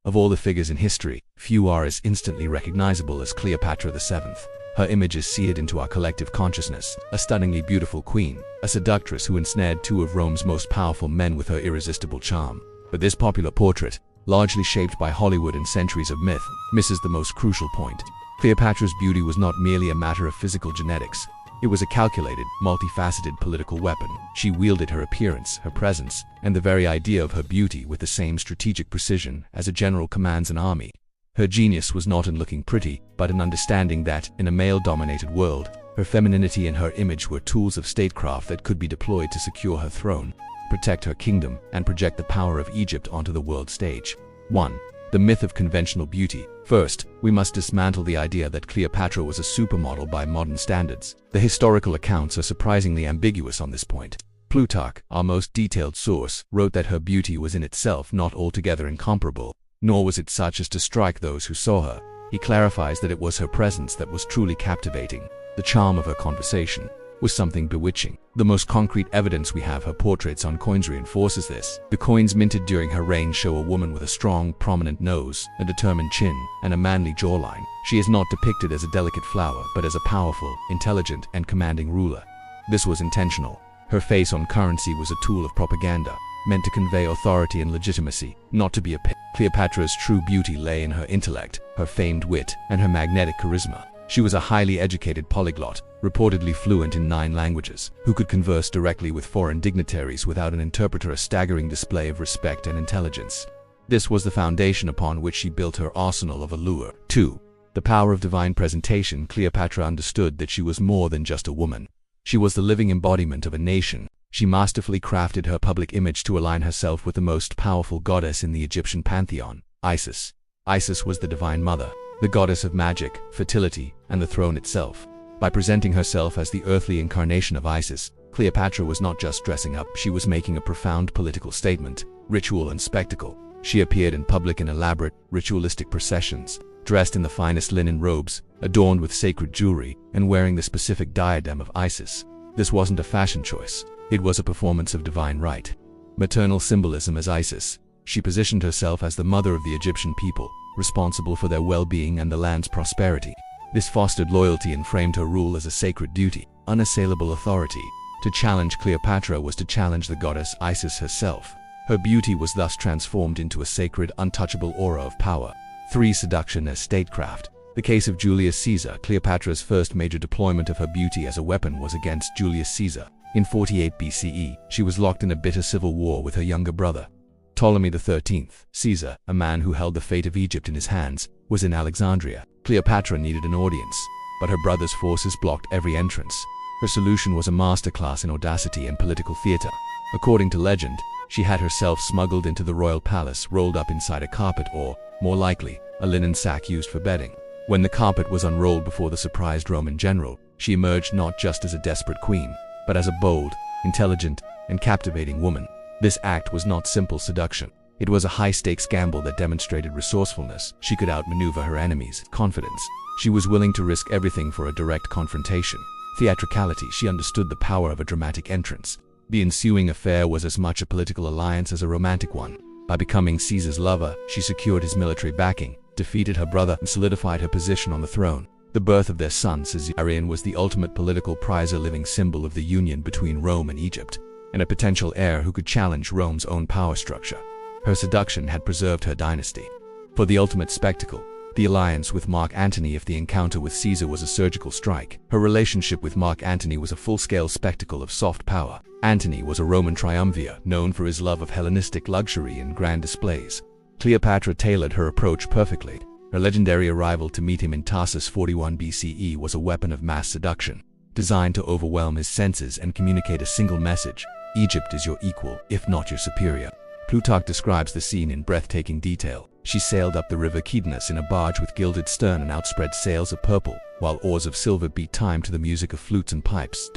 Of all the figures in history, few are as instantly recognizable as Cleopatra VII. Her image is seared into our collective consciousness, a stunningly beautiful queen, a seductress who ensnared two of Rome's most powerful men with her irresistible charm. But this popular portrait, largely shaped by Hollywood and centuries of myth, misses the most crucial point. Cleopatra's beauty was not merely a matter of physical genetics. It was a calculated, multifaceted political weapon. She wielded her appearance, her presence, and the very idea of her beauty with the same strategic precision as a general commands an army. Her genius was not in looking pretty, but in understanding that, in a male-dominated world, her femininity and her image were tools of statecraft that could be deployed to secure her throne, protect her kingdom, and project the power of Egypt onto the world stage. 1. The myth of conventional beauty. First, we must dismantle the idea that Cleopatra was a supermodel by modern standards. The historical accounts are surprisingly ambiguous on this point. Plutarch, our most detailed source, wrote that her beauty was in itself not altogether incomparable, nor was it such as to strike those who saw her. He clarifies that it was her presence that was truly captivating. The charm of her conversation was something bewitching. The most concrete evidence we have, her portraits on coins, reinforces this. The coins minted during her reign show a woman with a strong, prominent nose, a determined chin, and a manly jawline. She is not depicted as a delicate flower, but as a powerful, intelligent, and commanding ruler. This was intentional. Her face on currency was a tool of propaganda, meant to convey authority and legitimacy, not to be a pit. Cleopatra's true beauty lay in her intellect, her famed wit, and her magnetic charisma. She was a highly educated polyglot, reportedly fluent in 9 languages, who could converse directly with foreign dignitaries without an interpreter, a staggering display of respect and intelligence. This was the foundation upon which she built her arsenal of allure. 2. The power of divine presentation. Cleopatra understood that she was more than just a woman. She was the living embodiment of a nation. She masterfully crafted her public image to align herself with the most powerful goddess in the Egyptian pantheon, Isis. Isis was the divine mother, the goddess of magic, fertility, and the throne itself. By presenting herself as the earthly incarnation of Isis, Cleopatra was not just dressing up, she was making a profound political statement, ritual and spectacle. She appeared in public in elaborate, ritualistic processions, dressed in the finest linen robes, adorned with sacred jewelry, and wearing the specific diadem of Isis. This wasn't a fashion choice. It was a performance of divine right. Maternal symbolism. As Isis, she positioned herself as the mother of the Egyptian people, responsible for their well-being and the land's prosperity. This fostered loyalty and framed her rule as a sacred duty, unassailable authority. To challenge Cleopatra was to challenge the goddess Isis herself. Her beauty was thus transformed into a sacred, untouchable aura of power. 3. Seduction as statecraft. The case of Julius Caesar. Cleopatra's first major deployment of her beauty as a weapon was against Julius Caesar. In 48 BCE, she was locked in a bitter civil war with her younger brother. Ptolemy XIII. Caesar, a man who held the fate of Egypt in his hands, was in Alexandria. Cleopatra needed an audience, but her brother's forces blocked every entrance. Her solution was a masterclass in audacity and political theater. According to legend, she had herself smuggled into the royal palace, rolled up inside a carpet or, more likely, a linen sack used for bedding. When the carpet was unrolled before the surprised Roman general, she emerged not just as a desperate queen, but as a bold, intelligent, and captivating woman. This act was not simple seduction. It was a high-stakes gamble that demonstrated resourcefulness. She could outmaneuver her enemies. Confidence. She was willing to risk everything for a direct confrontation. Theatricality. She understood the power of a dramatic entrance. The ensuing affair was as much a political alliance as a romantic one. By becoming Caesar's lover, she secured his military backing, defeated her brother, and solidified her position on the throne. The birth of their son, Caesarion, was the ultimate political prize, a living symbol of the union between Rome and Egypt, and a potential heir who could challenge Rome's own power structure. Her seduction had preserved her dynasty. For the ultimate spectacle, the alliance with Mark Antony. If the encounter with Caesar was a surgical strike, her relationship with Mark Antony was a full-scale spectacle of soft power. Antony was a Roman triumvir, known for his love of Hellenistic luxury and grand displays. Cleopatra tailored her approach perfectly. Her legendary arrival to meet him in Tarsus 41 BCE was a weapon of mass seduction, designed to overwhelm his senses and communicate a single message: Egypt is your equal, if not your superior. Plutarch describes the scene in breathtaking detail. She sailed up the river Cydnus in a barge with gilded stern and outspread sails of purple, while oars of silver beat time to the music of flutes and pipes.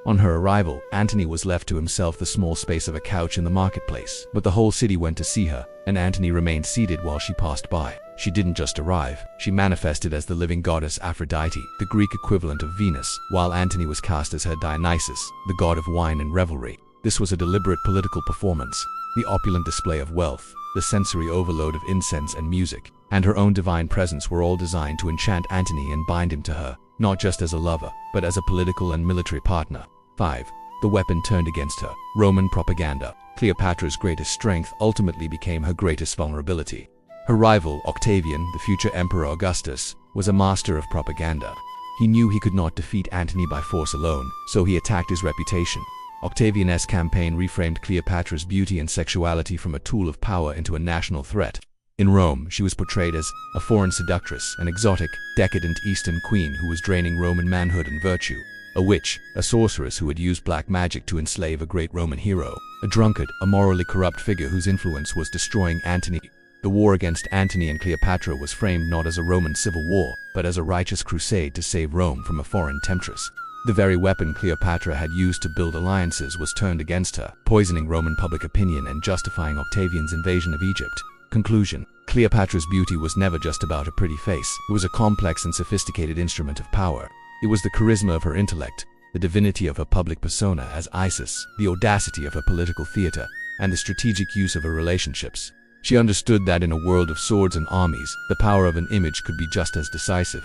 On her arrival, Antony was left to himself, the small space of a couch in the marketplace. But the whole city went to see her, and Antony remained seated while she passed by. She didn't just arrive, she manifested as the living goddess Aphrodite, the Greek equivalent of Venus, while Antony was cast as her Dionysus, the god of wine and revelry. This was a deliberate political performance, the opulent display of wealth, the sensory overload of incense and music, and her own divine presence were all designed to enchant Antony and bind him to her, not just as a lover, but as a political and military partner. 5. The weapon turned against her. Roman propaganda. Cleopatra's greatest strength ultimately became her greatest vulnerability. Her rival, Octavian, the future Emperor Augustus, was a master of propaganda. He knew he could not defeat Antony by force alone, so he attacked his reputation. Octavian's campaign reframed Cleopatra's beauty and sexuality from a tool of power into a national threat. In Rome, she was portrayed as a foreign seductress, an exotic, decadent Eastern queen who was draining Roman manhood and virtue. A witch, a sorceress who had used black magic to enslave a great Roman hero. A drunkard, a morally corrupt figure whose influence was destroying Antony. The war against Antony and Cleopatra was framed not as a Roman civil war, but as a righteous crusade to save Rome from a foreign temptress. The very weapon Cleopatra had used to build alliances was turned against her, poisoning Roman public opinion and justifying Octavian's invasion of Egypt. Conclusion: Cleopatra's beauty was never just about a pretty face. It was a complex and sophisticated instrument of power. It was the charisma of her intellect, the divinity of her public persona as Isis, the audacity of her political theater, and the strategic use of her relationships. She understood that in a world of swords and armies, the power of an image could be just as decisive.